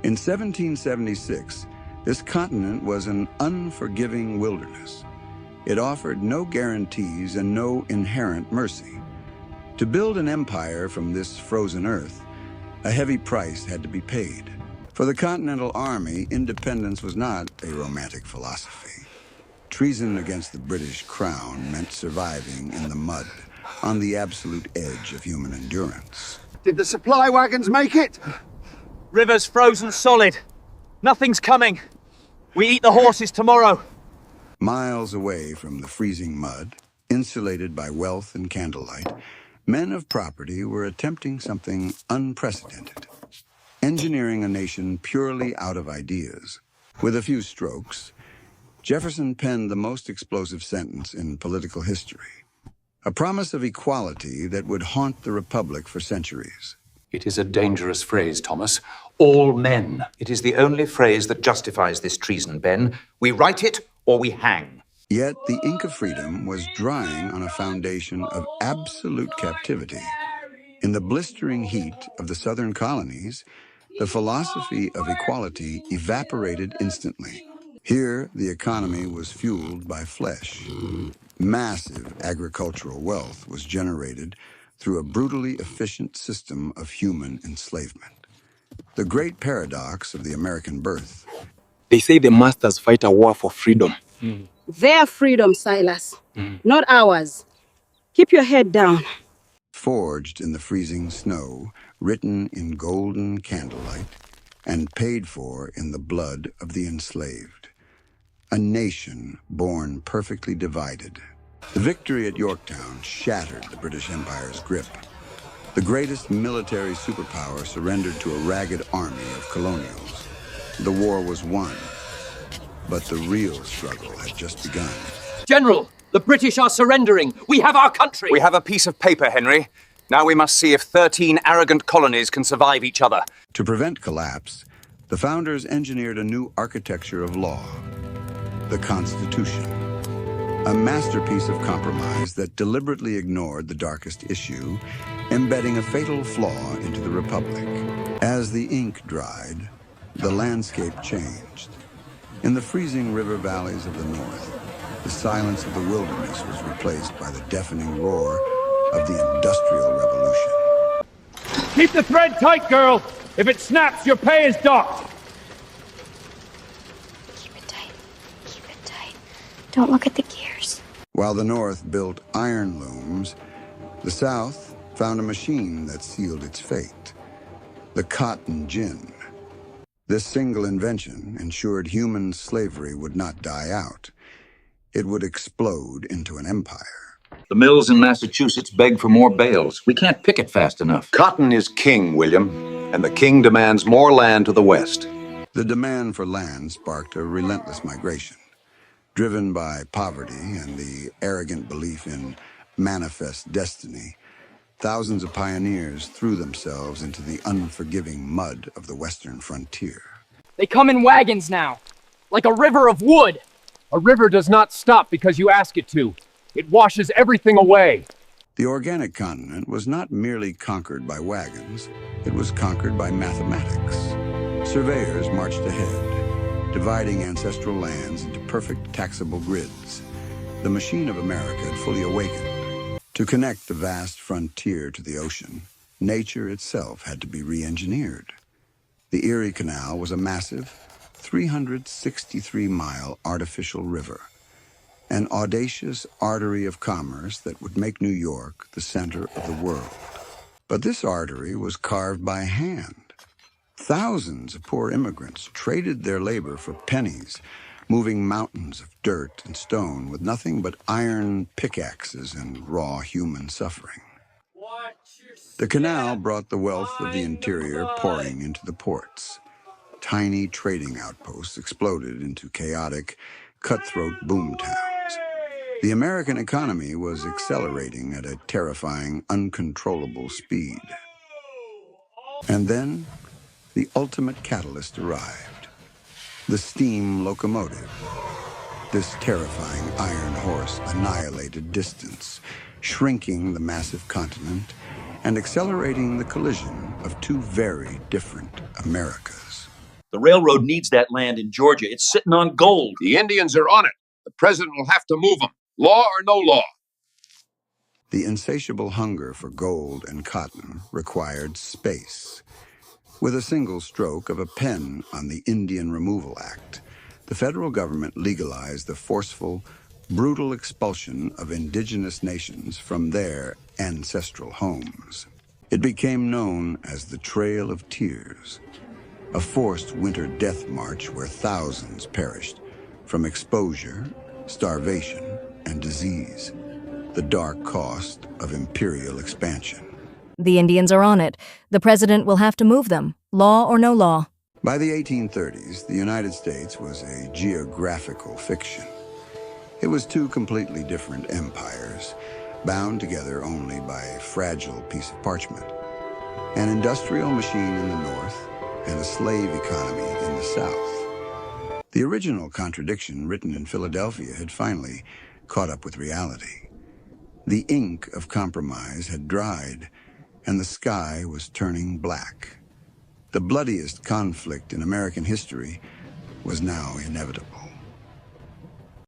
In 1776, this continent was an unforgiving wilderness. It offered no guarantees and no inherent mercy. To build an empire from this frozen earth, a heavy price had to be paid. For the Continental Army, independence was not a romantic philosophy. Treason against the British crown meant surviving in the mud, on the absolute edge of human endurance. Did the supply wagons make it? River's frozen solid. Nothing's coming. We eat the horses tomorrow. Miles away from the freezing mud, insulated by wealth and candlelight, men of property were attempting something unprecedented. Engineering a nation purely out of ideas. With a few strokes, Jefferson penned the most explosive sentence in political history. A promise of equality that would haunt the Republic for centuries. It is a dangerous phrase, Thomas. All men. It is the only phrase that justifies this treason, Ben. We write it or we hang. Yet the ink of freedom was drying on a foundation of absolute captivity. In the blistering heat of the southern colonies, the philosophy of equality evaporated instantly. Here, the economy was fueled by flesh. Massive agricultural wealth was generated through a brutally efficient system of human enslavement. The great paradox of the American birth. They say the masters fight a war for freedom. Their freedom, Silas, not ours. Keep your head down. Forged in the freezing snow, written in golden candlelight, and paid for in the blood of the enslaved. A nation born perfectly divided. The victory at Yorktown shattered the British Empire's grip. The greatest military superpower surrendered to a ragged army of colonials. The war was won, but the real struggle had just begun. General, the British are surrendering. We have our country. We have a piece of paper, Henry. Now we must see if 13 arrogant colonies can survive each other. To prevent collapse, the founders engineered a new architecture of law, the Constitution. A masterpiece of compromise that deliberately ignored the darkest issue, embedding a fatal flaw into the Republic. As the ink dried, the landscape changed. In the freezing river valleys of the north, the silence of the wilderness was replaced by the deafening roar of the Industrial Revolution. Keep the thread tight, girl! If it snaps, your pay is docked! Keep it tight. Keep it tight. Don't look at the gears. While the North built iron looms, the South found a machine that sealed its fate, the cotton gin. This single invention ensured human slavery would not die out. It would explode into an empire. The mills in Massachusetts beg for more bales. We can't pick it fast enough. Cotton is king, William, and the king demands more land to the west. The demand for land sparked a relentless migration. Driven by poverty and the arrogant belief in manifest destiny, thousands of pioneers threw themselves into the unforgiving mud of the western frontier. They come in wagons now, like a river of wood. A river does not stop because you ask it to. It washes everything away. The organic continent was not merely conquered by wagons, it was conquered by mathematics. Surveyors marched ahead, dividing ancestral lands into perfect taxable grids. The machine of America had fully awakened. To connect the vast frontier to the ocean, nature itself had to be re-engineered. The Erie Canal was a massive, 363-mile artificial river, an audacious artery of commerce that would make New York the center of the world. But this artery was carved by hand. Thousands of poor immigrants traded their labor for pennies, moving mountains of dirt and stone with nothing but iron pickaxes and raw human suffering. The canal brought the wealth of the interior pouring into the ports. Tiny trading outposts exploded into chaotic, cutthroat boom towns. The American economy was accelerating at a terrifying, uncontrollable speed. And then, the ultimate catalyst arrived. The steam locomotive. This terrifying iron horse annihilated distance, shrinking the massive continent and accelerating the collision of two very different Americas. The railroad needs that land in Georgia. It's sitting on gold. The Indians are on it. The president will have to move them. Law or no law. The insatiable hunger for gold and cotton required space. With a single stroke of a pen on the Indian Removal Act, the federal government legalized the forceful, brutal expulsion of indigenous nations from their ancestral homes. It became known as the Trail of Tears, a forced winter death march where thousands perished from exposure, starvation, and disease, the dark cost of imperial expansion. The Indians are on it. The president will have to move them, law or no law. By the 1830s, the United States was a geographical fiction. It was two completely different empires, bound together only by a fragile piece of parchment. An industrial machine in the north and a slave economy in the south. The original contradiction written in Philadelphia had finally caught up with reality. The ink of compromise had dried, and the sky was turning black. The bloodiest conflict in American history was now inevitable.